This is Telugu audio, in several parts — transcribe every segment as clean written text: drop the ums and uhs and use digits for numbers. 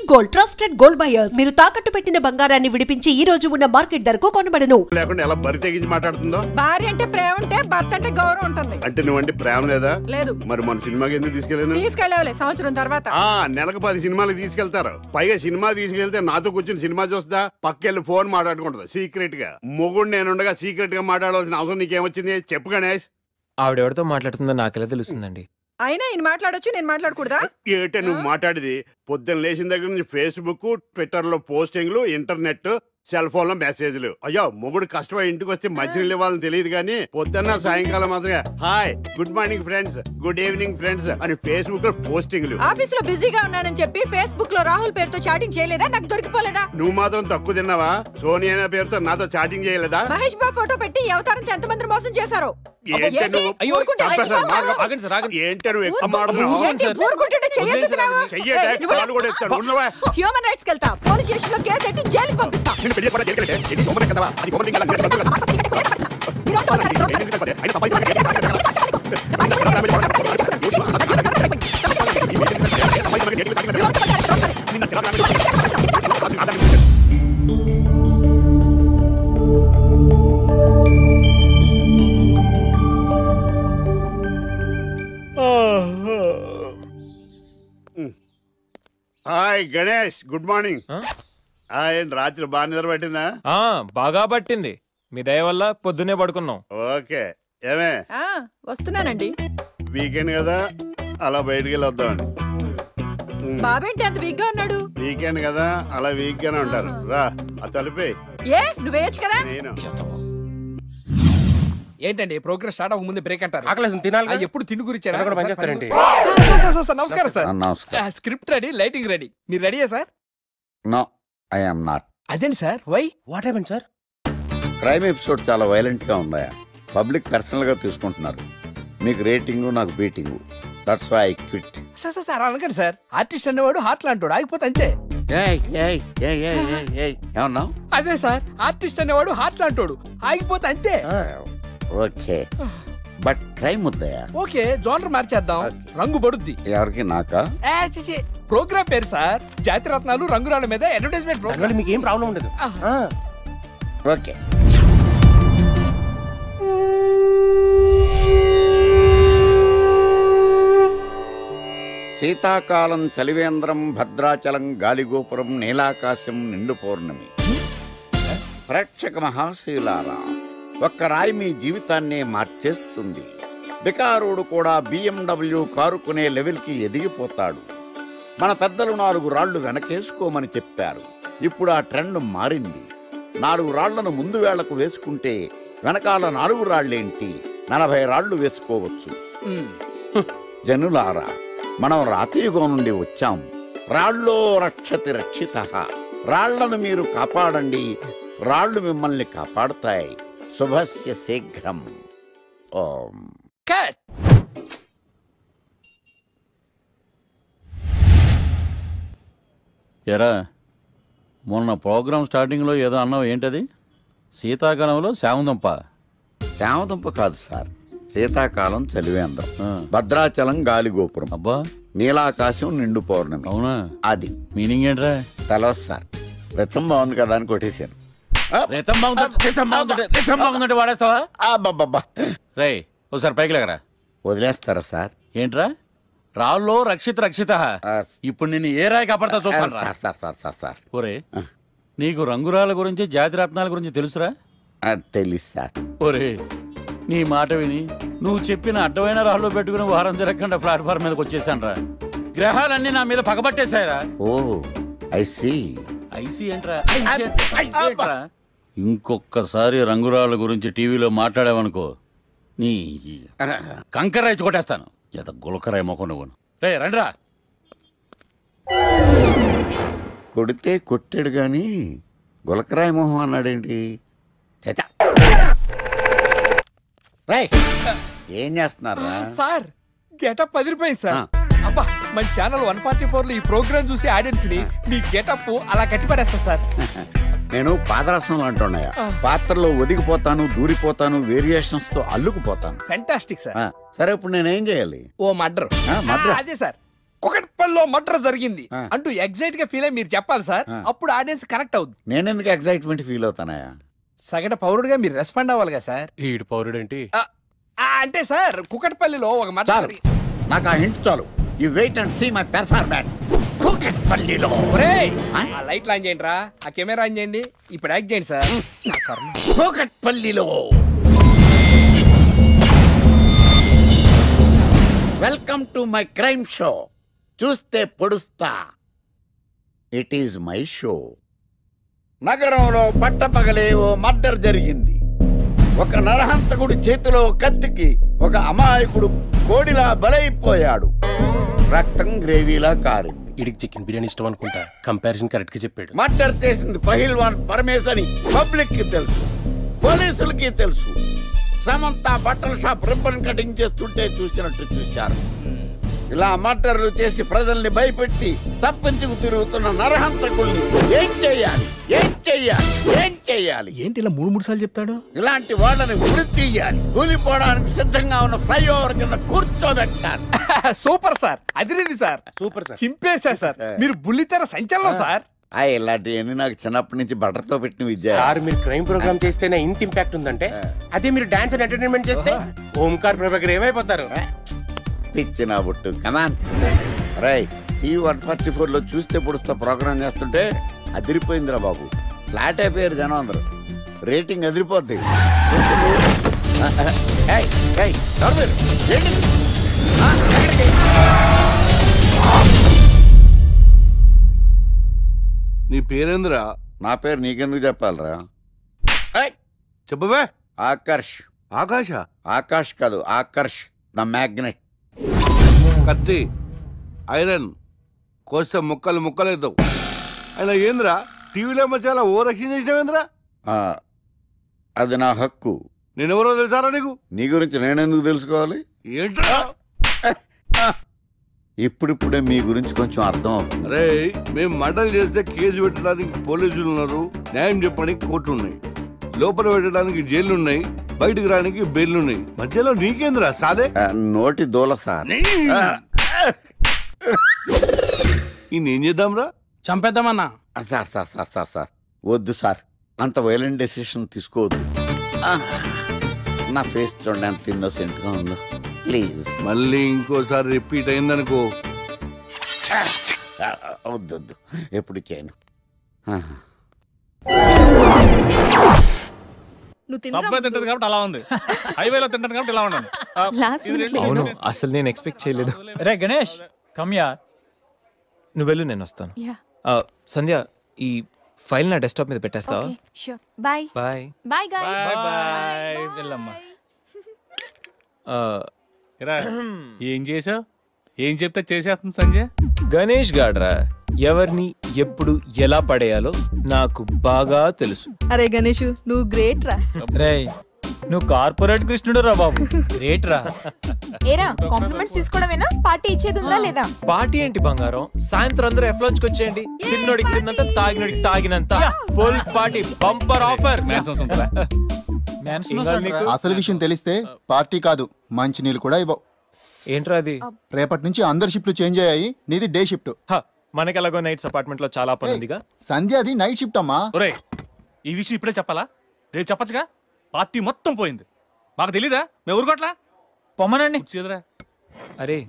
Gold trusted gold buyers. మీరు తాకట్టు పెట్టిన బంగారాన్ని విడిపించి ఈ రోజు ఉన్న మార్కెట్ ధరకు కొనబడను. లేకుండా ఎలా బరి తెగించి మాట్లాడుతుందో. భార్య అంటే ప్రేమ ఉంటే భర్త అంటే గౌరవం ఉంటుంది. అంటే నువ్వంటే ప్రేమ లేదా? లేదు. మరి మన సినిమాకి ఎందుకు తీసుకెళ్ళాలి సంవత్సరం తర్వాత. నెలకు 10 సినిమాలకు తీసుకెళ్తారు. పైగా సినిమా తీసుకెళ్తే నాతో కూర్చొని సినిమా చూస్తా, పక్కెళ్ళి ఫోన్ మాట్లాడుకుంటుంది సీక్రెట్ గా. మొగుడు నేనుండగా సీక్రెట్ గా మాట్లాడాల్సిన అవసరం నీకేమొచ్చింది చెప్పు గణేష్. ఆవిడెవరితో మాట్లాడుతుందో నాకెలా తెలుస్తుందండి? అయినా ఈయన మాట్లాడొచ్చు, నేను మాట్లాడకూడదా? ఏటే నువ్వు మాట్లాడేది? పొద్దున్న లేచిన దగ్గర నుంచి ఫేస్బుక్, ట్విట్టర్ లో పోస్టింగ్లు, ఇంటర్నెట్, సెల్ ఫోన్ లో మెసేజ్లు. అయ్యో మొగుడు కష్టమై ఇంటికి వస్తే మంచినీళ్ళు ఇవ్వాలని తెలియదు కానీ పొద్దున్న సాయంకాలం మాత్రమే hi, good morning friends, good evening friends అని ఫేస్బుక్ లో పోస్టింగ్లు. ఆఫీస్ లో బిజీగా ఉన్నానని చెప్పి ఫేస్బుక్ లో రాహుల్ పేరుతో చాటింగ్ చేయలేదా? నాకు దొరికిపోలేదా? నువ్వు మాత్రం తక్కువ తిన్నావా? సోనియా పేరుతో నాతో చాటింగ్ చేయలేదా? మహేష్ బాబు ఫోటో పెట్టి అవతారంతో ఎంతమంది మోసం చేశారు. ఏంటే నువ్వు ఎక్కువ హ్యూమన్ రైట్స్ కెళ్తా, పోలీస్ స్టేషన్ లో కేసు పెట్టి జైలుకి పంపిస్తా. Hi Ganesh, good morning. రాత్రి బాగా నిద్ర పట్టిందా? బాగా పట్టింది. మీ దయ వల్ల పొద్దునే పడుకున్నాం. ఓకే, ఏమే వస్తున్నానండి. వీకెండ్ కదా, అలా బయటికి వెళ్ళి వద్దామండి. బాబేంటి అంత వీక్ గా ఉన్నాడు? వీకెండ్ కదా, అలా వీక్ గానే ఉంటారు. రా ఆ తలిపే. నువ్వేయచ్చు కదా. నేను ఏంటండి ప్రోగ్రెస్ స్టార్ట్ అవ్వక ముందు బ్రేక్ అంటారు? ఆకలేసం తినాలి. ఎప్పుడు తిని గురించి నమస్కారం sir. Script ready, lighting ready. మీరు రెడీయా sir? No, I am not. అదేంటి sir? Why? What happened sir? Crime episode చాలా వైలెంట్ గా ఉందా? పబ్లిక్ పర్సనల్ గా తీసుకుంటున్నారు. మీకు రేటింగ్, నాకు beating. That's why I quit. Sir అనకండి సార్. ఆర్టిస్ట్ అనేవాడు హార్ట్ లాంటోడు, ఆగిపోతే అంతే. ఏమన్నా? అదే సార్, ఆర్టిస్ట్ అనేవాడు హార్ట్ లాంటోడు, ఆగిపోతే అంతే. ఓకే, బట్ క్రైమ్ వద్దయా? ఓకే, జోనర్ మార్చేద్దాం. రంగు పడుద్ది. ఎవరికి? నాకా? ప్రోగ్రామ్ పేరు సార్ జాతి రత్నాలు రంగురాళ్ళ మీద అడ్వర్టైజ్మెంట్ ప్రోగ్రామ్. మీకు ఏం ప్రాబ్లం ఉండదు. ఓకే. శీతాకాలం చలివేంద్రం, భద్రాచలం గాలిగోపురం, నీలాకాశం, నిండు పౌర్ణమి. ప్రేక్షక మహాశయులారా, ఒక్క రాయి మీ జీవితాన్నే మార్చేస్తుంది. బికారుడు కూడా BMW కారు కొనే లెవెల్కి ఎదిగిపోతాడు. మన పెద్దలు 4 రాళ్లు వెనకేసుకోమని చెప్పారు. ఇప్పుడు ఆ ట్రెండ్ మారింది. 4 రాళ్లను ముందు వేళ్లకు వేసుకుంటే వెనకాల 4 రాళ్లేంటి 40 రాళ్లు వేసుకోవచ్చు. జనులారా, మనం రాతియుగం నుండి వచ్చాం. రాళ్ళో రక్షతి రక్షితః. రాళ్లను మీరు కాపాడండి, రాళ్లు మిమ్మల్ని కాపాడుతాయి. శుభస్య శీఘ్రం. ఓం. కట్. ఎరా, మొన్న ప్రోగ్రామ్ స్టార్టింగ్లో ఏదో అన్నావు, ఏంటది? శీతాకాలంలో శామదుంప. శామదుంప కాదు సార్, శీతాకాలం చలివేంద్రం, భద్రాచలం గాలిగోపురం, అబ్బా, నీలాకాశం, నిండు పౌర్ణమి. అవునా? అది మీనింగ్ ఏంట్రా? తెలవదు సార్. రతం బాగుంది కదా అని కొట్టేశాను. వాడేస్తావా? అబ్బబ్బబ్బా, రే ఒకసారి పైకి లేకరా. వదిలేస్తారా సార్? ఏంట్రా? రాళ్ళో రక్షిత రక్షిత. ఇప్పుడు నిన్ను ఏ రాయి కాపాడతా చూస్తాను. సార్ ఒరే, నీకు రంగురాల గురించి, జాతి రత్నాల గురించి తెలుసురా? తెలుసు సార్. ఒరే, నీ మాట విని నువ్వు చెప్పిన అడ్డమైన రాళ్ళు పెట్టుకుని వారం తిరగకుండా ప్లాట్ఫామ్ మీదకి వచ్చేసాను రా. గ్రహాలన్నీ నా మీద పగబట్టేశాయరా. ఓ, ఐ సీ. ఐసీ ఏంట్రా? ఇంకొకసారి రంగురాళ్ళ గురించి టీవీలో మాట్లాడావనుకో, నీ కంకర్రాయి కొట్టేస్తాను. ఎంత గులకరాయి మొక్క నువ్వు. రే రండ్రా. కొడితే కొట్టాడు గాని గులకరాయి మొహం అన్నాడేంటి? చచా, ఏం చేస్తున్నారా సార్? గెటప్ 10 రూపాయలు సార్. అబ్బా, మన ఛానల్ 144 లో ఈ ప్రోగ్రామ్ చూసి ఆడియన్స్ ని మీ గెటప్ అలా కట్టిపడేస్తా సార్. నేను పాదరసం అంటున్నాయా, పాత్రలో ఒదిగిపోతాను, దూరిపోతాను, వేరియేషన్స్ తో అల్లుకుపోతాను. Fantastic sir. సరే, ఇప్పుడు నేనేం చేయాలి? ఓ మర్డర్. మర్డర్? అదే సార్, కుకట్పల్లిలో మర్డర్ జరిగింది ఆ. అంటూ ఎగ్జైట్ గా ఫీల్ అయ్యి మీరు చెప్పాలి సార్. ఆ. అప్పుడు ఆడియన్స్ కనెక్ట్ అవుద్ది. నేనెందుకు ఎక్సైట్మెంట్ ఫీల్ అవుతానయా? సగటు పౌరుడుగా మీరు రెస్పాండ్ అవ్వాలి కదా సార్. ఈడు పౌరుడేంటి? అంటే సార్ కుకట్పల్లిలో ఒక మర్డర్ చాలు, నాకు ఆ హింట్ చాలు. You wait and see my performance. కూకట్పల్లిలో ఆ లైట్లు ఆన్ చేయండి రా, ఆ కెమెరా ఆన్ చేయండి, ఇప్పుడు యాక్ట్ చేయండి సార్. నా కర్మ. కూకట్పల్లిలో welcome to my crime show. చూస్తే పొడుస్తా, ఇట్ ఈజ్ మై షో. నగరంలో పట్టపగలే ఓ మర్డర్ జరిగింది. ఒక నరహంతకుడి చేతిలో కత్తికి ఒక అమాయకుడు కోడిలా బలైపోయాడు. రక్తం గ్రేవీలా కారింది. ఈడికి చికెన్ బిర్యానీ ఇష్టం అనుకుంటా. కంపారిజన్ కరెక్ట్ గా చెప్పాడు. మర్డర్ చేసింది పహిల్వాన్ పరమేశ్ అని పబ్లిక్ కి తెలుసు, పోలీసులకి తెలుసు. సమంత బట్టల షాప్ రిబ్బన్ కటింగ్ చేస్తుంటే చూసినట్టు చూశారు. ఇలా మర్డర్లు చేసి ప్రజల్ని భయపెట్టి తప్పించుకు తిరుగుతున్న నరహంతకుల్ని ఏం చెయ్యాలి, ఏం చెయ్యాలి, ఏం చెయ్యాలి? ఏంటి ఇలా 3 సార్లు చెప్తాడు? ఇలాంటి వాళ్ళని ఉరి తీయాలి. కూలిపోవడానికి సిద్ధంగా ఉన్న ఫ్లైఓవర్ కింద కూర్చోబెట్టాలి. సూపర్ సార్, అదిరింది సార్, సూపర్ సార్. చింపేశా సార్. మీరు బుల్లితెర సంచలనం సార్. ఇలాంటివన్నీ నాకు చిన్నప్పటి నుంచి బట్టర్తో పెట్టిన విద్య. సార్ మీరు క్రైమ్ ప్రోగ్రామ్ చేస్తేనే ఇంత ఇంపాక్ట్ ఉందంటే, అదే మీరు డాన్స్ అండ్ ఎంటర్టైన్మెంట్ చేస్తే ఓంకార్ ప్రభాకర్ ఏమైపోతారు? పిచ్చి నా బుట్టు. కమాన్ రై. టీవీ 144 లో చూస్తే పొడుస్తా ప్రోగ్రామ్ చేస్తుంటే అదిరిపోయిందిరా బాబు. ఫ్లాట్ అయిపోయారు జనం అందరూ. రేటింగ్ అదిరిపోద్ది. నీ పేరేంద్రా? నా పేరు నీకెందుకు చెప్పాలరా? చెప్పవే. ఆకర్ష్. ఆకాశ? ఆకాష్ కాదు, ఆకర్ష్ ద మ్యాగ్నెట్. కత్తి, ఐరన్ కోస్తే ముక్కలు ముక్కలేద్దావు. అయినా ఏంద్రా టీవీలో మధ్య ఓ రక్షణ చేసినావేంద్రా? అది నా హక్కు. నేనెవరో తెలుసారా నీకు? నీ గురించి నేనెందుకు తెలుసుకోవాలి? ఏంట్రా? ఇప్పుడిప్పుడే మీ గురించి కొంచెం అర్థం అవుతుంది. అరే మేము మర్డర్ చేస్తే కేసు పెట్టడానికి పోలీసులు ఉన్నారు, న్యాయం చెప్పడానికి కోర్టులు ఉన్నాయి, లోపల పెట్టడానికి జైలు ఉన్నాయి, బయటకు రానికి బెయిల్ ఉన్నాయి. మధ్యలో నీకేంద్రా సాదే? నోటి దూల సార్. ఈయనేం చేద్దాంరా? చంపేద్దామన్నా. Sir sir sir sir sir వద్దు సార్, అంత వైలెంట్ డెసిషన్ తీసుకోవద్దు. నా ఫేస్ చూడండి ఎంత ఇన్నోసెంట్గా ఉందో. ప్లీజ్ మళ్ళీ ఇంకోసారి రిపీట్ అయిందనుకో. వద్దొద్దు, ఎప్పుడు చేయను. సబ్వే తింటది కాబట్టి అలా ఉంది, హైవేలో తింటది కాబట్టి ఇలా ఉన్నాను. అవును, అసలు నేను ఎక్స్పెక్ట్ చేయలేదు. రే గణేష్ కమ్యా. నువ్వు వెళ్ళు, నేను వస్తాను. సంధ్య, ఈ ఫైల్ నా డెస్క్టాప్ మీద పెట్టేస్తావా? Bye bye bye guys. Bye. వెళ్ళమ్మా. ఏం చేసావు? ఏం చెప్తే చేసేస్తుంది సంజయ్. గణేష్ గాడ్రా, ఎవరిని ఎప్పుడు ఎలా పడేయాలో నాకు బాగా తెలుసు. అరే గణేష్, నువ్వు గ్రేట్ రా. రే నువ్వు కార్పొరేట్ కృష్ణుడు రా బాబు, గ్రేట్ రా. ఏరా కాంప్లిమెంట్స్ తీసుకోవడమేనా, పార్టీ ఇచ్చేది ఉందా లేదా? పార్టీ ఏంటి బంగారం, సాయంత్రం అందరూ ఎఫ్లాంచ్కి వచ్చేయండి. తిన్నోడికి తిన్నంత, తాగినోడికి తాగినంత, ఫుల్ పార్టీ, బంపర్ ఆఫర్. అసలు విషయం తెలిస్తే పార్టీ కాదు, మంచి నీళ్ళు కూడా ఇవ్వవు. ఏంట్రా అది? రేపటి నుంచి అందరి షిఫ్ట్లు చేంజ్ అయ్యాయి, నీది డే షిఫ్ట్. మనకి ఎలాగో నైట్స్ అపార్ట్మెంట్ లో చాలా పని ఉందిగా. సంధ్య అది నైట్ షిఫ్ట్ అమ్మా. ఒరే ఈ విషయం ఇప్పుడే చెప్పాలా? రేపు చెప్పచ్చుగా. పార్టీ మొత్తం పోయింది, మాకు తెలీదా? మేము ఊరుకోట్లా పొమ్మనండి. అరే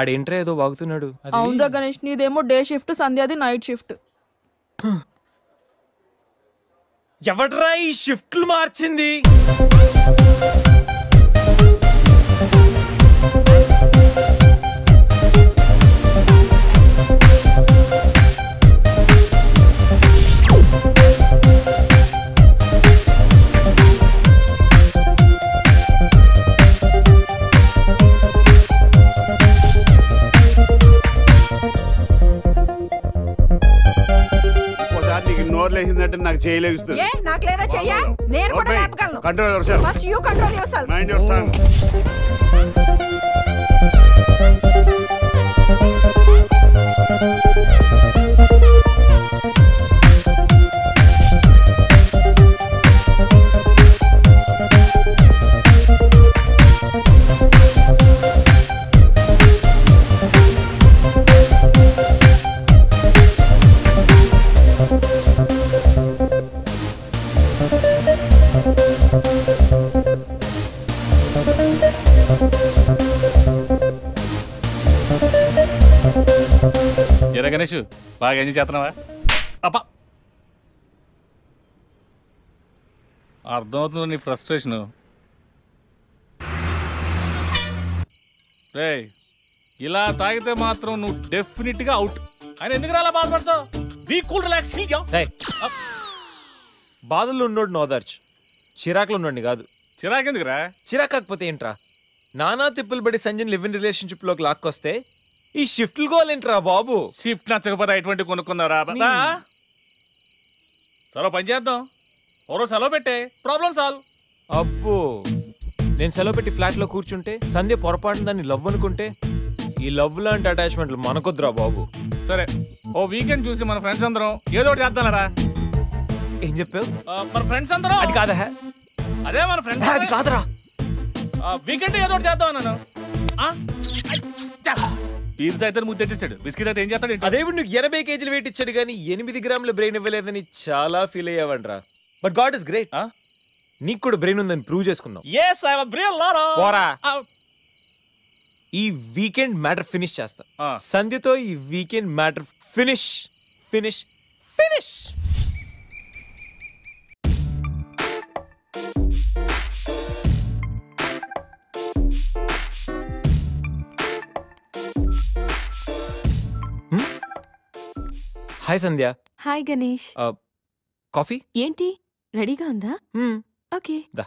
ఆడేంట్రా ఏదో వాగుతున్నాడు. అవునరా గణేష్, నీదేమో డే షిఫ్ట్, సంధ్యాది నైట్ షిఫ్ట్. ఎవడ్రా ఈ షిఫ్ట్లు మార్చింది? లేచిందంటే నాకు చేయలేస్తుంది. ఏ నాకు లేదా చెయ్యా? నేను కూడా లేపగలను. Control yourself. First you control yourself. Mind your tongue. ఏదా గణేష్ బాగా ఎంజాయ్ చేస్తున్నావా? అప్ప అర్థమవుతుంది నీ ఫ్రస్ట్రేషను. రే ఇలా తాగితే మాత్రం నువ్వు డెఫినెట్గా అవుట్. ఆయన ఎందుకు అలా బాధపడతావు? Be cool, relax. బాధల్లో ఉన్నోడు నోదార్చు, చిరాకులో ఉన్నోడిని కాదు. చిరాకు ఎందుకురా? చిరాకు కాకపోతే ఏంట్రా? నానా తిప్పులు పడి సంజయ్ లివ్ ఇన్ రిలేషన్షిప్ లోకి లాక్కొస్తే ఈ షిఫ్ట్లు గోలేంట్రా బాబు? షిఫ్ట్ నచ్చకపోతే ఎటువంటి కొనుక్కున్నారా? సరే పని చేద్దాం, ఓరో సెలవు పెట్టే, ప్రాబ్లం సాల్వ్. అబ్బో, నేను సెలవు పెట్టి ఫ్లాట్ లో కూర్చుంటే సంధ్య పొరపాటున దాన్ని లవ్ అనుకుంటే ఈ లవ్ లాంటి అటాచ్మెంట్లు మనకొద్దురా బాబు. సరే ఓ వీకెండ్ చూసి మన ఫ్రెండ్స్ అందరం ఏదో ఒకటి చేద్దాంరా. ఏం చెప్పావు? మన ఫ్రెండ్స్ అందరం. అది కాదా? అదే మన ఫ్రెండ్స్. అది కాదురా, వీకెండ్ ఏదో ఒకటి చేద్దాం అన్నాను. పీర్ అయితే ముద్దు తెచ్చేసాడు, బిస్కెట్ అయితే ఏం చేస్తాడు? అదేవిడు నువ్వు 80 కేజీలు వెయిట్ ఇచ్చాడు కానీ 8 గ్రాముల బ్రెయిన్ ఇవ్వలేదని చాలా ఫీల్ అయ్యావంట్రా. బట్ గాడ్ ఇస్ గ్రేట్, నీకు కూడా బ్రెయిన్ ఉందని ప్రూవ్ చేసుకున్నావు. ఈ వీకెండ్ మ్యాటర్ ఫినిష్ చేస్తా. సంధ్యతో ఈ weekend matter finish finish finish. Hi Sandhya. Hi Ganesh. Coffee ఏంటి రెడీగా ఉందా? ఓకే, దా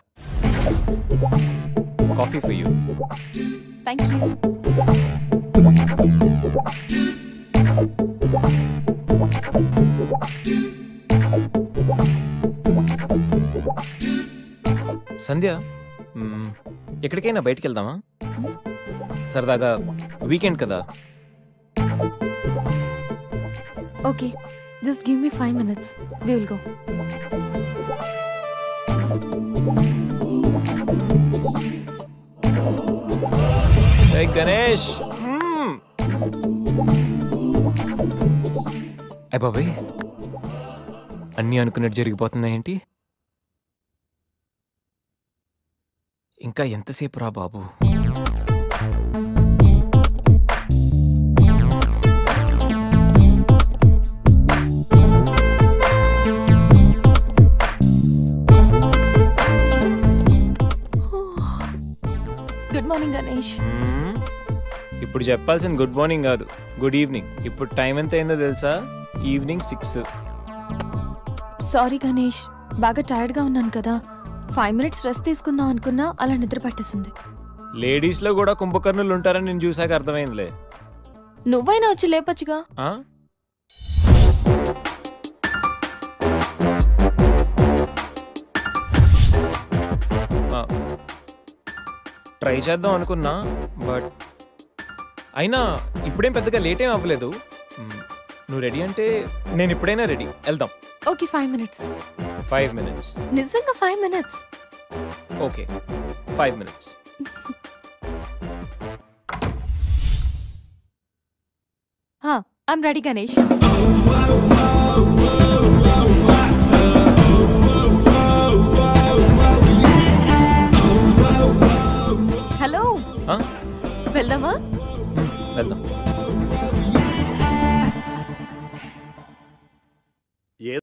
coffee for you. Thank you. Sandhya, ఎక్కడికైనా బయటికి వెళ్దామా? సరదాగా వీకెండ్ కదా. Okay, just give me 5 minutes. We will go. Hey Ganesh. అయ్ బాబాయ్, అన్నీ అనుకున్నట్టు జరిగిపోతున్నాయేంటి? ఇంకా ఎంతసేపు రా బాబు? Good morning Ganesh. ఇప్పుడు చెప్పాల్సిన గుడ్ మార్నింగ్ కాదు, గుడ్ ఈవినింగ్. ఇప్పుడు టైం ఎంత అయిందో తెలుసా? ఈవినింగ్ 6. సారీ గణేష్, బాగా టైర్డ్గా ఉన్నాను కదా. 5 minutes రెస్ట్ తీసుకుందాం అనుకున్నా, అలా నిద్ర పట్టేసింది. లేడీస్ లో కూడా కుంభకర్ణులు ఉంటారని నేను చూసాక అర్థమైందిలే. నువ్వైనా వచ్చి లేపచ్చుగా. ట్రై చేద్దాం అనుకున్నా, బట్ అయినా ఇప్పుడేం పెద్దగా లేట్ ఏం అవ్వలేదు. నువ్వు రెడీ అంటే నేను ఇప్పుడైనా రెడీ, వెళ్దాం. Okay, 5 minutes. 5 minutes? నిజంగా 5 minutes? Okay, 5 minutes. I'm ready Ganesh. Hello, వెళ్దామా? వెళ్దాం.